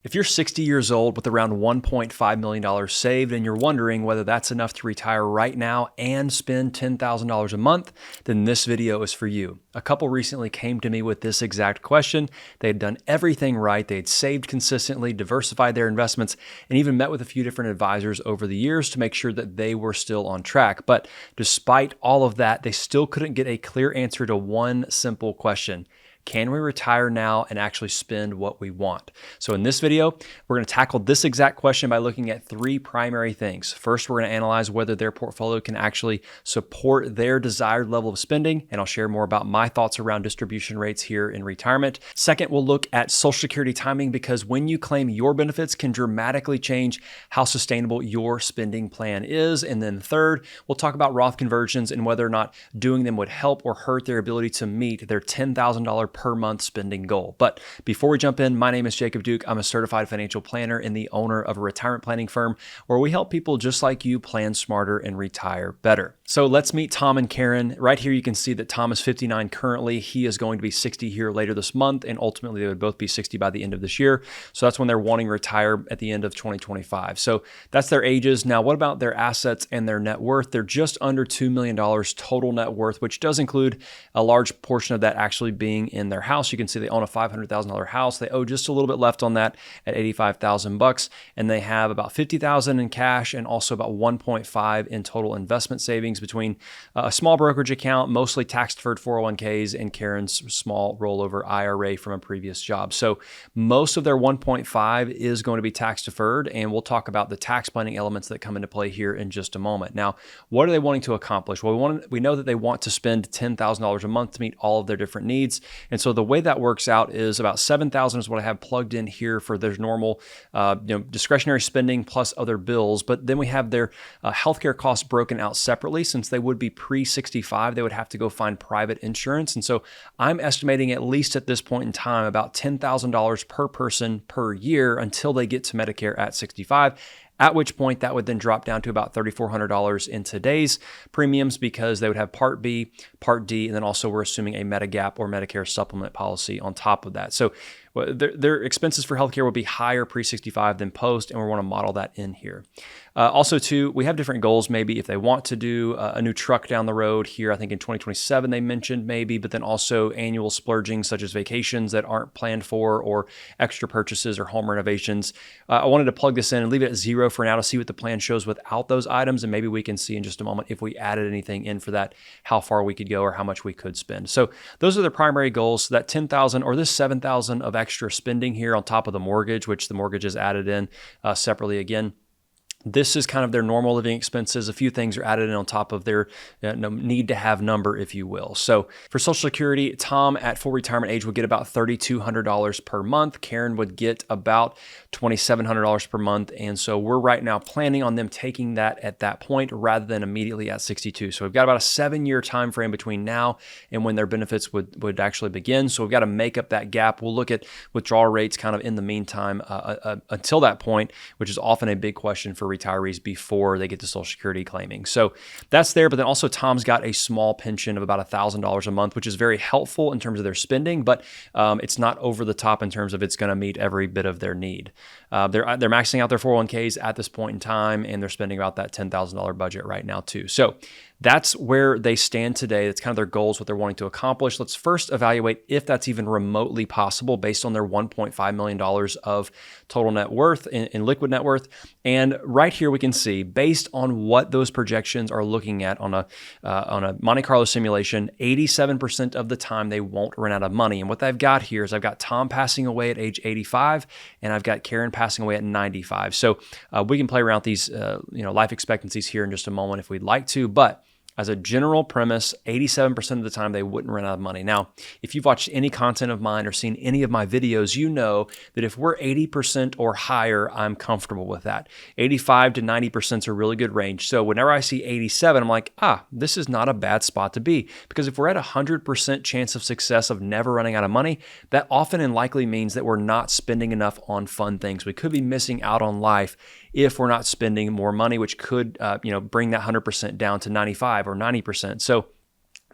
If you're 60 years old with around $1.5 million saved and you're wondering whether that's enough to retire right now and spend $10,000 a month, then this video is for you. A couple recently came to me with this exact question. They had done everything right. They had saved consistently, diversified their investments, and even met with a few different advisors over the years to make sure that they were still on track. But despite all of that, they still couldn't get a clear answer to one simple question. Can we retire now and actually spend what we want? So in this video, we're going to tackle this exact question by looking at three primary things. First, we're going to analyze whether their portfolio can actually support their desired level of spending, and I'll share more about my thoughts around distribution rates here in retirement. Second, we'll look at Social Security timing because when you claim your benefits can dramatically change how sustainable your spending plan is. And then third, we'll talk about Roth conversions and whether or not doing them would help or hurt their ability to meet their $10,000 per month spending goal. But before we jump in, my name is Jacob Duke. I'm a certified financial planner and the owner of a retirement planning firm where we help people just like you plan smarter and retire better. So let's meet Tom and Karen. Right here, you can see that Tom is 59 currently. He is going to be 60 here later this month, and ultimately they would both be 60 by the end of this year. So that's when they're wanting to retire at the end of 2025. So that's their ages. Now, what about their assets and their net worth? They're just under $2 million total net worth, which does include a large portion of that actually being in their house. You can see they own a $500,000 house. They owe just a little bit left on that at $85,000, and they have about $50,000 in cash and also about 1.5 in total investment savings between a small brokerage account, mostly tax-deferred 401ks, and Karen's small rollover IRA from a previous job. So most of their 1.5 is going to be tax-deferred, and we'll talk about the tax planning elements that come into play here in just a moment. Now, what are they wanting to accomplish? Well, we know that they want to spend $10,000 a month to meet all of their different needs, and so the way that works out is about $7,000 is what I have plugged in here for their normal discretionary spending plus other bills. But then we have their healthcare costs broken out separately. Since they would be pre-65, they would have to go find private insurance. And so I'm estimating at least at this point in time about $10,000 per person per year until they get to Medicare at 65. At which point that would then drop down to about $3,400 in today's premiums because they would have Part B, Part D, and then also we're assuming a Medigap or Medicare supplement policy on top of that. So their expenses for healthcare would be higher pre-65 than post, and we want to model that in here. Also, too, we have different goals maybe if they want to do a new truck down the road here. I think in 2027 they mentioned maybe, but then also annual splurging such as vacations that aren't planned for or extra purchases or home renovations. I wanted to plug this in and leave it at zero for now to see what the plan shows without those items, and maybe we can see in just a moment if we added anything in for that, how far we could go or how much we could spend. So those are the primary goals. So that $10,000 or this $7,000 of extra spending here on top of the mortgage, which the mortgage is added in separately again. This is kind of their normal living expenses. A few things are added in on top of their need to have number, if you will. So for Social Security, Tom at full retirement age would get about $3,200 per month. Karen would get about $2,700 per month. And so we're right now planning on them taking that at that point rather than immediately at 62. So we've got about a 7-year time frame between now and when their benefits would actually begin. So we've got to make up that gap. We'll look at withdrawal rates kind of in the meantime until that point, which is often a big question for retirees before they get to Social Security claiming. So that's there, but then also Tom's got a small pension of about $1,000 a month, which is very helpful in terms of their spending, but it's not over the top in terms of it's going to meet every bit of their need. They're maxing out their 401ks at this point in time, and they're spending about that $10,000 budget right now too. So that's where they stand today. That's kind of their goals, what they're wanting to accomplish. Let's first evaluate if that's even remotely possible based on their $1.5 million of total net worth in liquid net worth. And right here we can see, based on what those projections are looking at on a Monte Carlo simulation, 87% of the time they won't run out of money. And what I've got here is I've got Tom passing away at age 85, and I've got Karen passing away at 95. So we can play around with these life expectancies here in just a moment if we'd like to, but as a general premise, 87% of the time they wouldn't run out of money. Now, if you've watched any content of mine or seen any of my videos, you know that if we're 80% or higher, I'm comfortable with that. 85 to 90% is a really good range. So whenever I see 87, I'm like, this is not a bad spot to be. Because if we're at 100% chance of success of never running out of money, that often and likely means that we're not spending enough on fun things. We could be missing out on life if we're not spending more money, which could bring that 100% down to 95 or 90%. So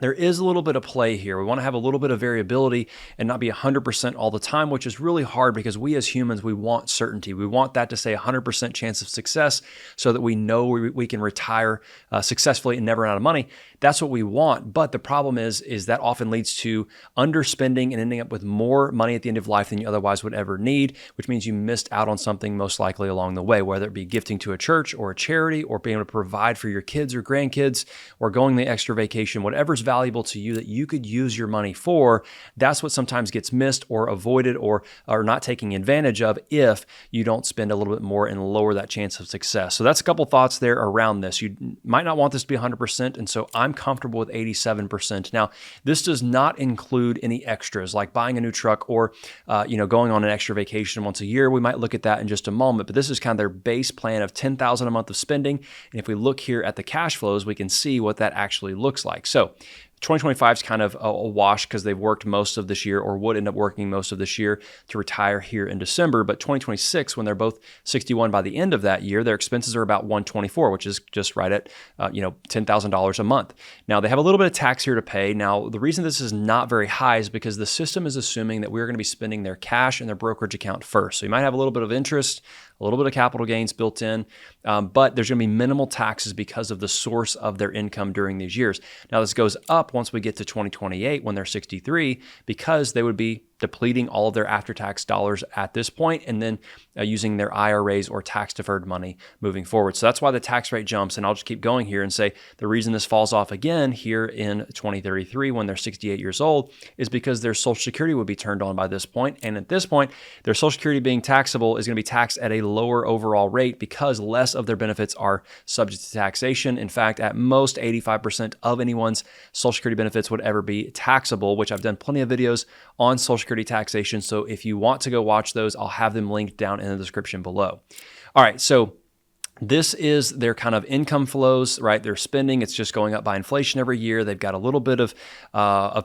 there is a little bit of play here. We want to have a little bit of variability and not be 100% all the time, which is really hard because we as humans, we want certainty. We want that to say 100% chance of success so that we know we can retire successfully and never run out of money. That's what we want. But the problem is that often leads to underspending and ending up with more money at the end of life than you otherwise would ever need, which means you missed out on something most likely along the way, whether it be gifting to a church or a charity or being able to provide for your kids or grandkids or going the extra vacation, whatever's valuable to you that you could use your money for. That's what sometimes gets missed or avoided or not taking advantage of if you don't spend a little bit more and lower that chance of success. So that's a couple thoughts there around this. You might not want this to be 100%, and so I'm comfortable with 87%. Now, this does not include any extras like buying a new truck or going on an extra vacation once a year. We might look at that in just a moment, but this is kind of their base plan of $10,000 a month of spending. And if we look here at the cash flows, we can see what that actually looks like. So 2025 is kind of a wash because they've worked most of this year or would end up working most of this year to retire here in December. But 2026, when they're both 61 by the end of that year, their expenses are about 124, which is just right at $10,000 a month. Now, they have a little bit of tax here to pay. Now, the reason this is not very high is because the system is assuming that we're going to be spending their cash in their brokerage account first. So you might have a little bit of interest, a little bit of capital gains built in, but there's going to be minimal taxes because of the source of their income during these years. Now, this goes up once we get to 2028 when they're 63 because they would be depleting all of their after-tax dollars at this point and then using their IRAs or tax-deferred money moving forward. So that's why the tax rate jumps. And I'll just keep going here and say the reason this falls off again here in 2033 when they're 68 years old is because their Social Security would be turned on by this point. And at this point, their Social Security being taxable is going to be taxed at a lower overall rate because less of their benefits are subject to taxation. In fact, at most 85% of anyone's Social Security benefits would ever be taxable, which I've done plenty of videos on Social Security taxation. So if you want to go watch those, I'll have them linked down in the description below. All right, so this is their kind of income flows, right? Their spending, it's just going up by inflation every year. They've got a little bit of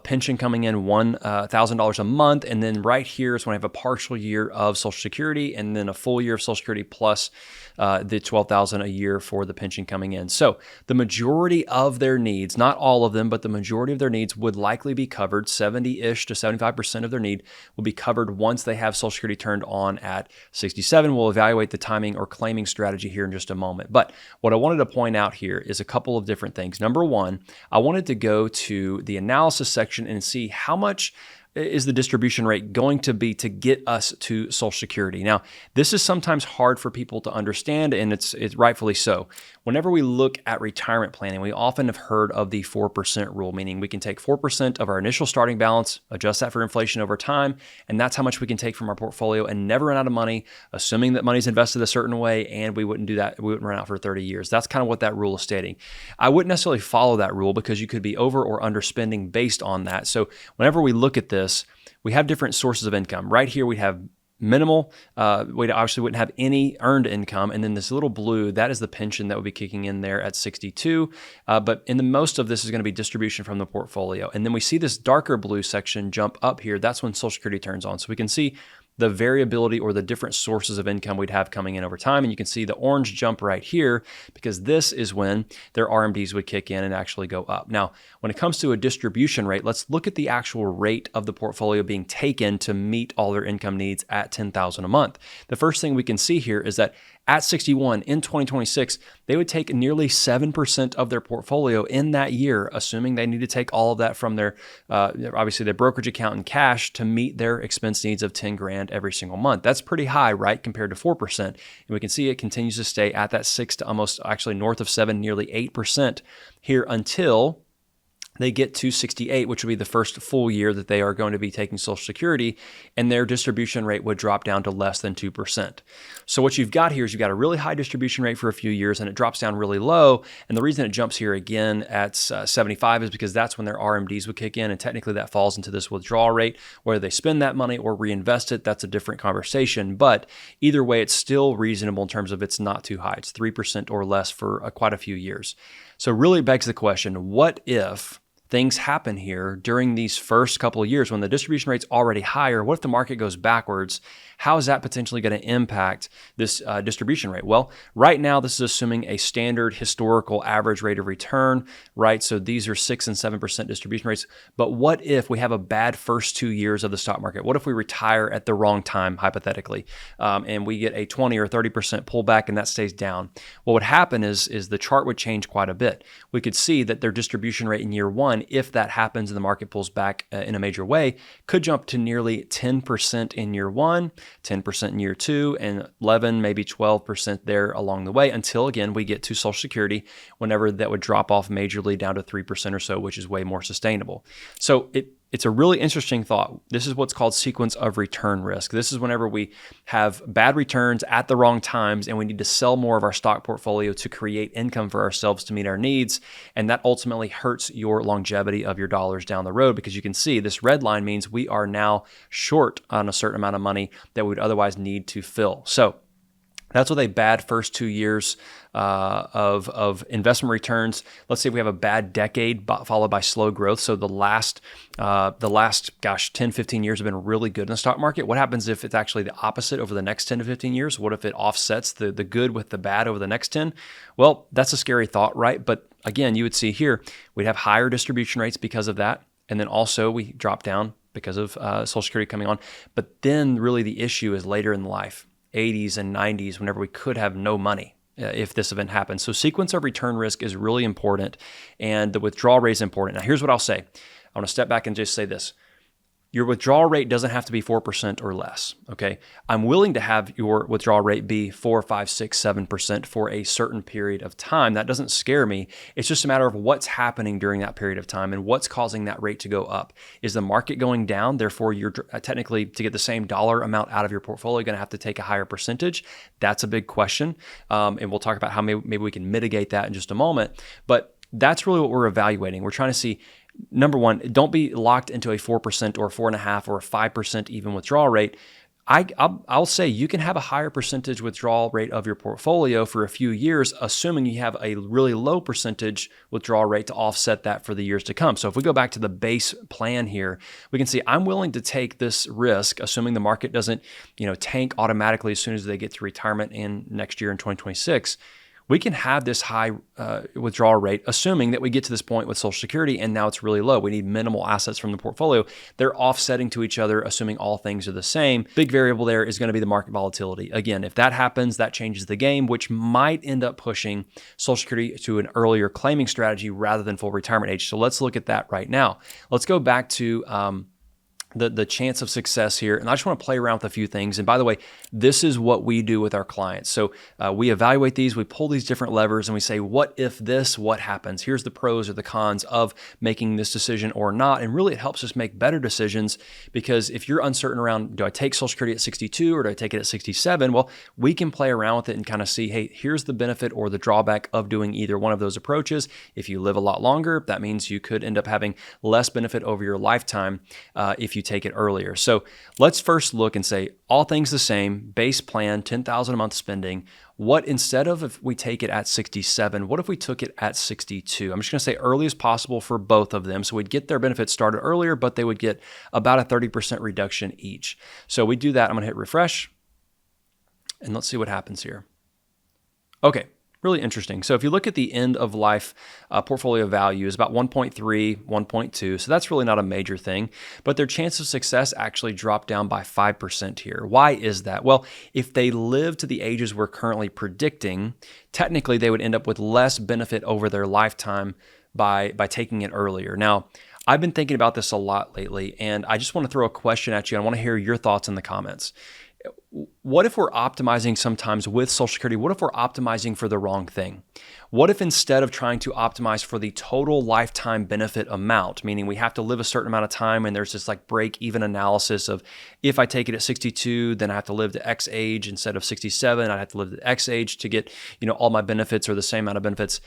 pension coming in, $1,000 a month. And then right here is when I have a partial year of Social Security and then a full year of Social Security plus the $12,000 a year for the pension coming in. So the majority of their needs, not all of them, but the majority of their needs would likely be covered. 70-ish to 75% of their need will be covered once they have Social Security turned on at 67. We'll evaluate the timing or claiming strategy here in just a moment. But what I wanted to point out here is a couple of different things. Number one, I wanted to go to the analysis section and see how much is the distribution rate going to be to get us to Social Security. Now, this is sometimes hard for people to understand, and it's rightfully so. Whenever we look at retirement planning, we often have heard of the 4% rule, meaning we can take 4% of our initial starting balance, adjust that for inflation over time, and that's how much we can take from our portfolio and never run out of money, assuming that money's invested a certain way, and we wouldn't do that. We wouldn't run out for 30 years. That's kind of what that rule is stating. I wouldn't necessarily follow that rule because you could be over or underspending based on that. So whenever we look at this, we have different sources of income. Right here, we have minimal. We obviously wouldn't have any earned income. And then this little blue, that is the pension that would be kicking in there at 62. But in the most of this is going to be distribution from the portfolio. And then we see this darker blue section jump up here. That's when Social Security turns on. So we can see the variability or the different sources of income we'd have coming in over time. And you can see the orange jump right here because this is when their RMDs would kick in and actually go up. Now, when it comes to a distribution rate, let's look at the actual rate of the portfolio being taken to meet all their income needs at $10,000 a month. The first thing we can see here is that at 61 in 2026, they would take nearly 7% of their portfolio in that year, assuming they need to take all of that from their, obviously their brokerage account in cash to meet their expense needs of 10 grand every single month. That's pretty high, right? Compared to 4%. And we can see it continues to stay at that 6 to almost actually north of 7, nearly 8% here until they get to 68, which would be the first full year that they are going to be taking Social Security, and their distribution rate would drop down to less than 2%. So what you've got here is you've got a really high distribution rate for a few years, and it drops down really low. And the reason it jumps here again at 75 is because that's when their RMDs would kick in, and technically that falls into this withdrawal rate. Whether they spend that money or reinvest it, that's a different conversation. But either way, it's still reasonable in terms of it's not too high. It's 3% or less for quite a few years. So really begs the question, what if things happen here during these first couple of years when the distribution rate's already higher, what if the market goes backwards? How is that potentially going to impact this distribution rate? Well, right now, this is assuming a standard historical average rate of return, right? So these are 6 and 7% distribution rates. But what if we have a bad first 2 years of the stock market? What if we retire at the wrong time, hypothetically, and we get a 20 or 30% pullback and that stays down? What would happen is the chart would change quite a bit. We could see that their distribution rate in year one, if that happens and the market pulls back in a major way, could jump to nearly 10% in year one, 10% in year two, and 11, maybe 12% there along the way until, again, we get to Social Security, whenever that would drop off majorly down to 3% or so, which is way more sustainable. So it's a really interesting thought. This is what's called sequence of return risk. This is whenever we have bad returns at the wrong times and we need to sell more of our stock portfolio to create income for ourselves to meet our needs. And that ultimately hurts your longevity of your dollars down the road, because you can see this red line means we are now short on a certain amount of money that we would otherwise need to fill. So that's with a bad first 2 years of investment returns. Let's say we have a bad decade followed by slow growth. So the last 10, 15 years have been really good in the stock market. What happens if it's actually the opposite over the next 10 to 15 years? What if it offsets the good with the bad over the next 10? Well, that's a scary thought, right? But again, you would see here, we'd have higher distribution rates because of that. And then also we drop down because of Social Security coming on. But then really the issue is later in life. 80s and 90s, whenever we could have no money if this event happens. So sequence of return risk is really important, and the withdrawal rate is important. Now, here's what I'll say. I want to step back and just say this. Your withdrawal rate doesn't have to be 4% or less, okay? I'm willing to have your withdrawal rate be 4, 5, 6, 7% for a certain period of time. That doesn't scare me. It's just a matter of what's happening during that period of time and what's causing that rate to go up. Is the market going down? Therefore, you're technically, to get the same dollar amount out of your portfolio, you're going to have to take a higher percentage. That's a big question. And we'll talk about how maybe we can mitigate that in just a moment. But that's really what we're evaluating. We're trying to see, number one, don't be locked into a 4% or 4.5% or a 5% even withdrawal rate. I'll say you can have a higher percentage withdrawal rate of your portfolio for a few years, assuming you have a really low percentage withdrawal rate to offset that for the years to come. So if we go back to the base plan here, we can see I'm willing to take this risk, assuming the market doesn't, tank automatically as soon as they get to retirement in next year in 2026. We can have this high withdrawal rate, assuming that we get to this point with Social Security and now it's really low. We need minimal assets from the portfolio. They're offsetting to each other, assuming all things are the same. Big variable there is going to be the market volatility. Again, if that happens, that changes the game, which might end up pushing Social Security to an earlier claiming strategy rather than full retirement age. So let's look at that right now. Let's go back to the chance of success here. And I just want to play around with a few things. And by the way, this is what we do with our clients. So we evaluate these, we pull these different levers and we say, what if this, what happens? Here's the pros or the cons of making this decision or not. And really it helps us make better decisions, because if you're uncertain around, do I take Social Security at 62 or do I take it at 67? Well, we can play around with it and kind of see, hey, here's the benefit or the drawback of doing either one of those approaches. If you live a lot longer, that means you could end up having less benefit over your lifetime if you take it earlier. So let's first look and say, all things the same, base plan, $10,000 a month spending. What, instead of if we take it at 67, what if we took it at 62? I'm just going to say early as possible for both of them. So we'd get their benefits started earlier, but they would get about a 30% reduction each. So we do that. I'm going to hit refresh and let's see what happens here. Okay. Really interesting. So if you look at the end of life portfolio value is about 1.3, 1.2. So that's really not a major thing, but their chance of success actually dropped down by 5% here. Why is that? Well, if they live to the ages we're currently predicting, technically they would end up with less benefit over their lifetime by taking it earlier. Now, I've been thinking about this a lot lately, and I just want to throw a question at you. I want to hear your thoughts in the comments. What if we're optimizing sometimes with Social Security? What if we're optimizing for the wrong thing? What if instead of trying to optimize for the total lifetime benefit amount, meaning we have to live a certain amount of time and there's this like break-even analysis of if I take it at 62, then I have to live to X age instead of 67, I'd have to live to X age to get, all my benefits or the same amount of benefits.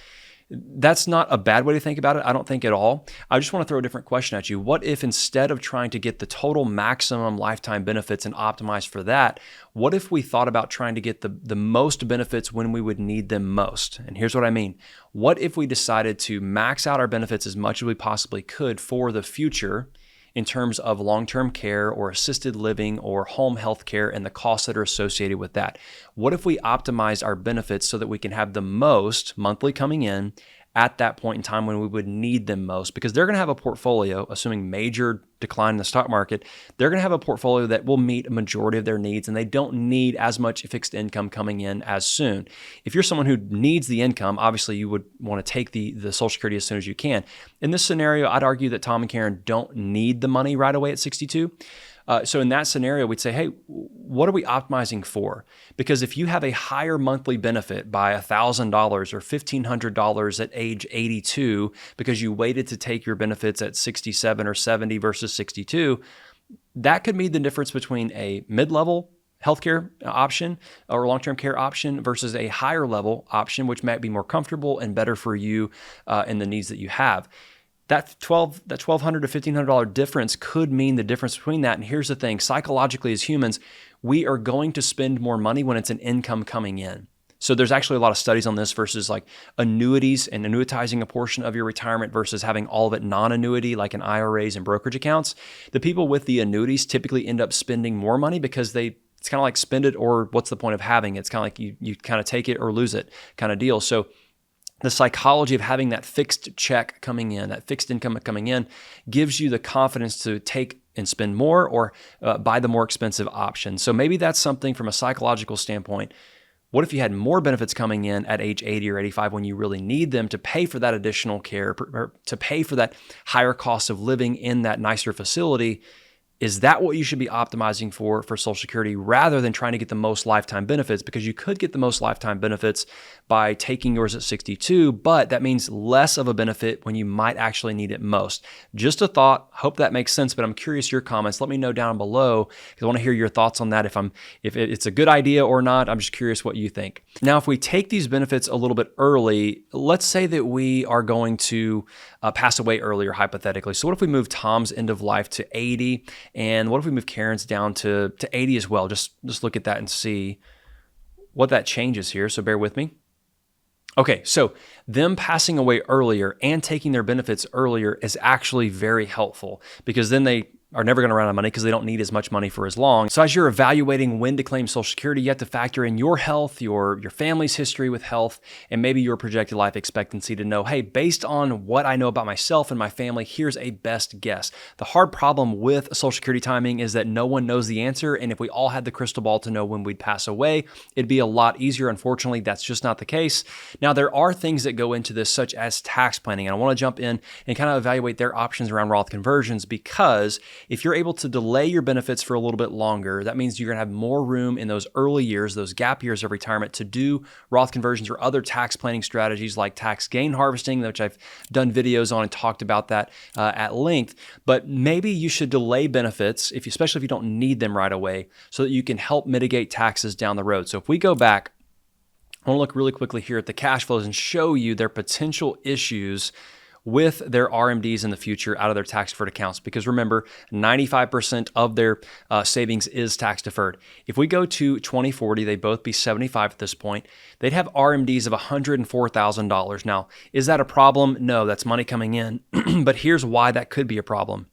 That's not a bad way to think about it, I don't think at all. I just want to throw a different question at you. What if instead of trying to get the total maximum lifetime benefits and optimize for that, what if we thought about trying to get the most benefits when we would need them most? And here's what I mean. What if we decided to max out our benefits as much as we possibly could for the future in terms of long-term care or assisted living or home health care and the costs that are associated with that? What if we optimize our benefits so that we can have the most monthly coming in at that point in time when we would need them most? Because they're going to have a portfolio, assuming major decline in the stock market, they're going to have a portfolio that will meet a majority of their needs, and they don't need as much fixed income coming in as soon. If you're someone who needs the income, obviously you would want to take the Social Security as soon as you can. In this scenario, I'd argue that Tom and Karen don't need the money right away at 62. So in that scenario, we'd say, hey, what are we optimizing for? Because if you have a higher monthly benefit by $1,000 or $1,500 at age 82 because you waited to take your benefits at 67 or 70 versus 62, that could mean the difference between a mid-level healthcare option or long-term care option versus a higher level option, which might be more comfortable and better for you and the needs that you have. That $1,200 to $1,500 difference could mean the difference between that. And here's the thing, psychologically as humans, we are going to spend more money when it's an income coming in. So there's actually a lot of studies on this versus like annuities and annuitizing a portion of your retirement versus having all of it non-annuity like in IRAs and brokerage accounts. The people with the annuities typically end up spending more money because it's kind of like spend it or what's the point of having it? It's kind of like you kind of take it or lose it kind of deal. So the psychology of having that fixed check coming in, that fixed income coming in, gives you the confidence to take and spend more or buy the more expensive option. So maybe that's something from a psychological standpoint. What if you had more benefits coming in at age 80 or 85 when you really need them to pay for that additional care, or to pay for that higher cost of living in that nicer facility? Is that what you should be optimizing for Social Security rather than trying to get the most lifetime benefits? Because you could get the most lifetime benefits by taking yours at 62, but that means less of a benefit when you might actually need it most. Just a thought. Hope that makes sense, but I'm curious your comments. Let me know down below because I want to hear your thoughts on that. If it's a good idea or not, I'm just curious what you think. Now, if we take these benefits a little bit early, let's say that we are going to pass away earlier, hypothetically. So what if we move Tom's end of life to 80? And what if we move Karen's down to 80 as well? Just look at that and see what that changes here. So bear with me. Okay, so them passing away earlier and taking their benefits earlier is actually very helpful because then they are never going to run out of money because they don't need as much money for as long. So as you're evaluating when to claim Social Security, you have to factor in your health, your family's history with health, and maybe your projected life expectancy to know, hey, based on what I know about myself and my family, here's a best guess. The hard problem with Social Security timing is that no one knows the answer, and if we all had the crystal ball to know when we'd pass away, it'd be a lot easier. Unfortunately, that's just not the case. Now, there are things that go into this, such as tax planning, and I want to jump in and kind of evaluate their options around Roth conversions because if you're able to delay your benefits for a little bit longer, that means you're going to have more room in those early years, those gap years of retirement to do Roth conversions or other tax planning strategies like tax gain harvesting, which I've done videos on and talked about that at length. But maybe you should delay benefits, especially if you don't need them right away, so that you can help mitigate taxes down the road. So if we go back, I want to look really quickly here at the cash flows and show you their potential issues with their RMDs in the future out of their tax deferred accounts. Because remember, 95% of their savings is tax deferred. If we go to 2040, they'd both be 75 at this point. They'd have RMDs of $104,000. Now, is that a problem? No, that's money coming in. But here's why that could be a problem.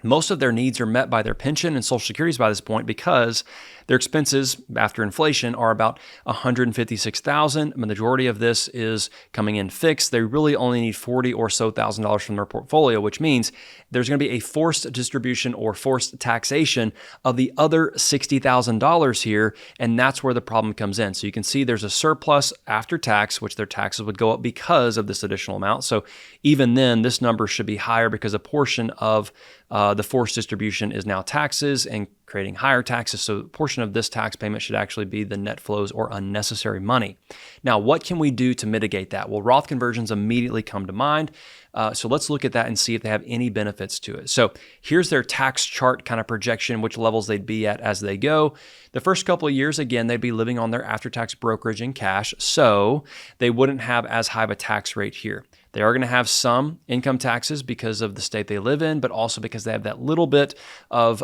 Most of their needs are met by their pension and Social Securities by this point because their expenses after inflation are about $156,000. The majority of this is coming in fixed. They really only need $40,000 or so from their portfolio, which means there's going to be a forced distribution or forced taxation of the other $60,000 here, and that's where the problem comes in. So you can see there's a surplus after tax, which their taxes would go up because of this additional amount. So even then, this number should be higher because a portion of the forced distribution is now taxes and creating higher taxes. So a portion of this tax payment should actually be the net flows or unnecessary money. Now, what can we do to mitigate that? Well, Roth conversions immediately come to mind. So let's look at that and see if they have any benefits to it. So here's their tax chart kind of projection, which levels they'd be at as they go. The first couple of years, again, they'd be living on their after-tax brokerage in cash, so they wouldn't have as high of a tax rate here. They are going to have some income taxes because of the state they live in, but also because they have that little bit of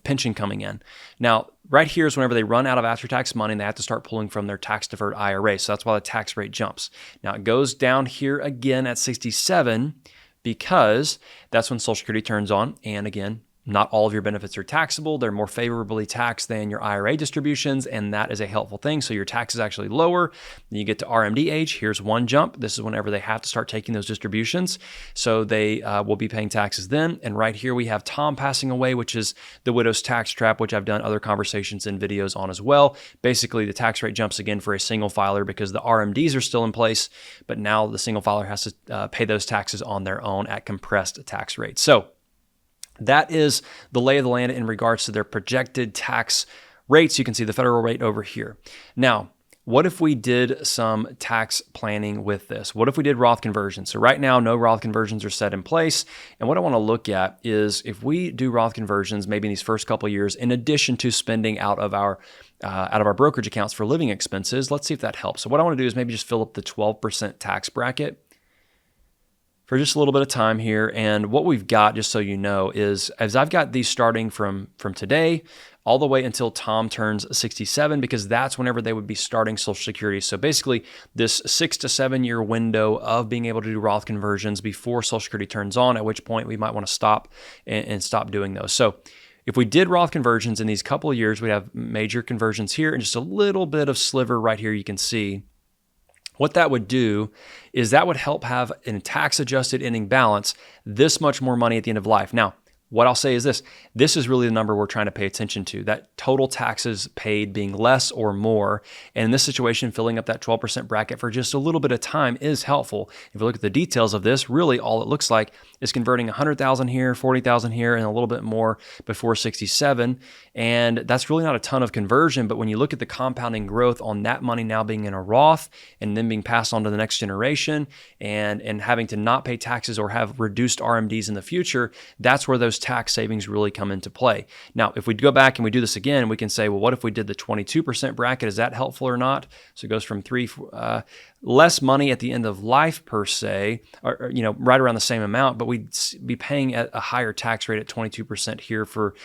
pension coming in. Now, right here is whenever they run out of after-tax money and they have to start pulling from their tax-deferred IRA. So that's why the tax rate jumps. Now, it goes down here again at 67 because that's when Social Security turns on. And again, not all of your benefits are taxable. They're more favorably taxed than your IRA distributions, and that is a helpful thing. So your tax is actually lower. Then you get to RMD age. Here's one jump. This is whenever they have to start taking those distributions. So they will be paying taxes then. And right here we have Tom passing away, which is the widow's tax trap, which I've done other conversations and videos on as well. Basically, the tax rate jumps again for a single filer because the RMDs are still in place, but now the single filer has to pay those taxes on their own at compressed tax rates. So that is the lay of the land in regards to their projected tax rates. You can see the federal rate over here. Now, what if we did some tax planning with this? What if we did Roth conversions? So right now, no Roth conversions are set in place. And what I want to look at is if we do Roth conversions, maybe in these first couple of years, in addition to spending out of our brokerage accounts for living expenses, let's see if that helps. So what I want to do is maybe just fill up the 12% tax bracket for just a little bit of time here. And what we've got, just so you know, is as I've got these starting from today all the way until Tom turns 67, because that's whenever they would be starting Social Security. So basically this 6 to 7 year window of being able to do Roth conversions before Social Security turns on, at which point we might want to stop and stop doing those. So if we did Roth conversions in these couple of years, we'd have major conversions here and just a little bit of sliver right here you can see. What that would do is that would help have in tax-adjusted ending balance this much more money at the end of life. Now, what I'll say is this is really the number we're trying to pay attention to, that total taxes paid being less or more. And in this situation, filling up that 12% bracket for just a little bit of time is helpful. If you look at the details of this, really all it looks like is converting 100,000 here, 40,000 here, and a little bit more before 67. And that's really not a ton of conversion, but when you look at the compounding growth on that money now being in a Roth and then being passed on to the next generation and having to not pay taxes or have reduced RMDs in the future, that's where those tax savings really come into play. Now, if we go back and we do this again, we can say, well, what if we did the 22% bracket? Is that helpful or not? So it goes from less money at the end of life per se, or right around the same amount, but we'd be paying at a higher tax rate at 22% here for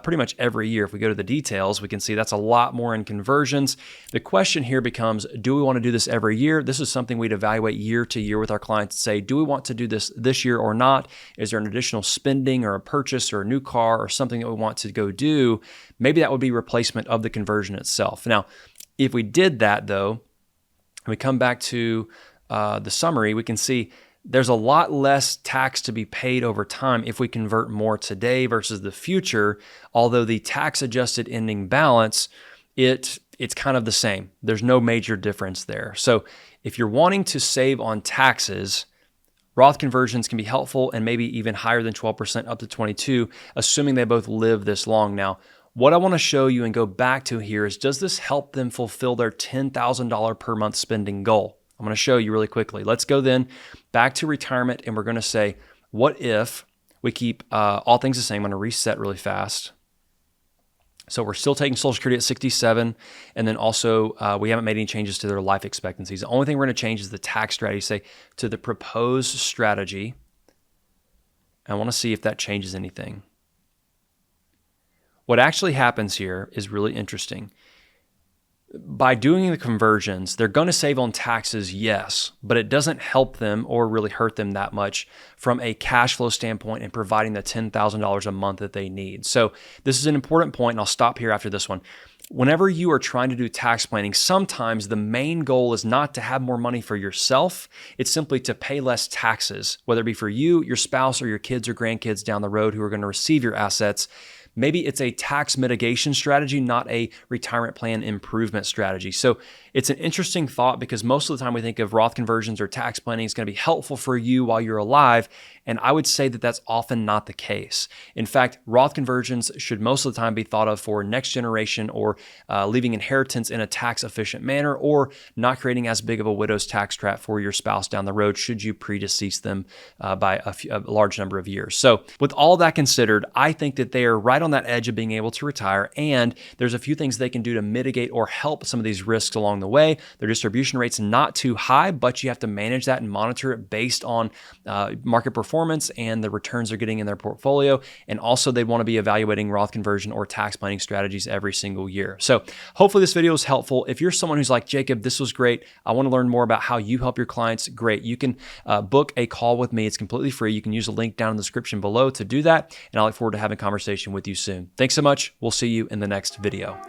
pretty much every year. If we go to the details, we can see that's a lot more in conversions. The question here becomes, do we want to do this every year? This is something we'd evaluate year to year with our clients to say, do we want to do this year or not? Is there an additional spending or a purchase or a new car or something that we want to go do? Maybe that would be replacement of the conversion itself. Now, if we did that though, and we come back to the summary, we can see there's a lot less tax to be paid over time if we convert more today versus the future, although the tax-adjusted ending balance, it's kind of the same. There's no major difference there. So if you're wanting to save on taxes, Roth conversions can be helpful and maybe even higher than 12% up to 22, assuming they both live this long. Now, what I want to show you and go back to here is, does this help them fulfill their $10,000 per month spending goal? I'm going to show you really quickly. Let's go then back to retirement, and we're going to say, what if we keep all things the same? I'm going to reset really fast. So we're still taking Social Security at 67, and then also we haven't made any changes to their life expectancies. The only thing we're going to change is the tax strategy, say to the proposed strategy. I want to see if that changes anything. What actually happens here is really interesting. By doing the conversions, they're going to save on taxes, yes, but it doesn't help them or really hurt them that much from a cash flow standpoint and providing the $10,000 a month that they need. So this is an important point, and I'll stop here after this one. Whenever you are trying to do tax planning, sometimes the main goal is not to have more money for yourself. It's simply to pay less taxes, whether it be for you, your spouse, or your kids or grandkids down the road who are going to receive your assets. maybe it's a tax mitigation strategy, not a retirement plan improvement strategy. So it's an interesting thought because most of the time we think of Roth conversions or tax planning is going to be helpful for you while you're alive. And I would say that that's often not the case. In fact, Roth conversions should most of the time be thought of for next generation or leaving inheritance in a tax efficient manner, or not creating as big of a widow's tax trap for your spouse down the road should you predecease them by a large number of years. So with all that considered, I think that they are right on that edge of being able to retire, and there's a few things they can do to mitigate or help some of these risks along the way. Their distribution rate's not too high, but you have to manage that and monitor it based on market performance and the returns they're getting in their portfolio. And also they want to be evaluating Roth conversion or tax planning strategies every single year. So hopefully this video is helpful. If you're someone who's like, Jacob, this was great, I want to learn more about how you help your clients, great. You can book a call with me. It's completely free. You can use the link down in the description below to do that. And I look forward to having a conversation with you soon. Thanks so much. We'll see you in the next video.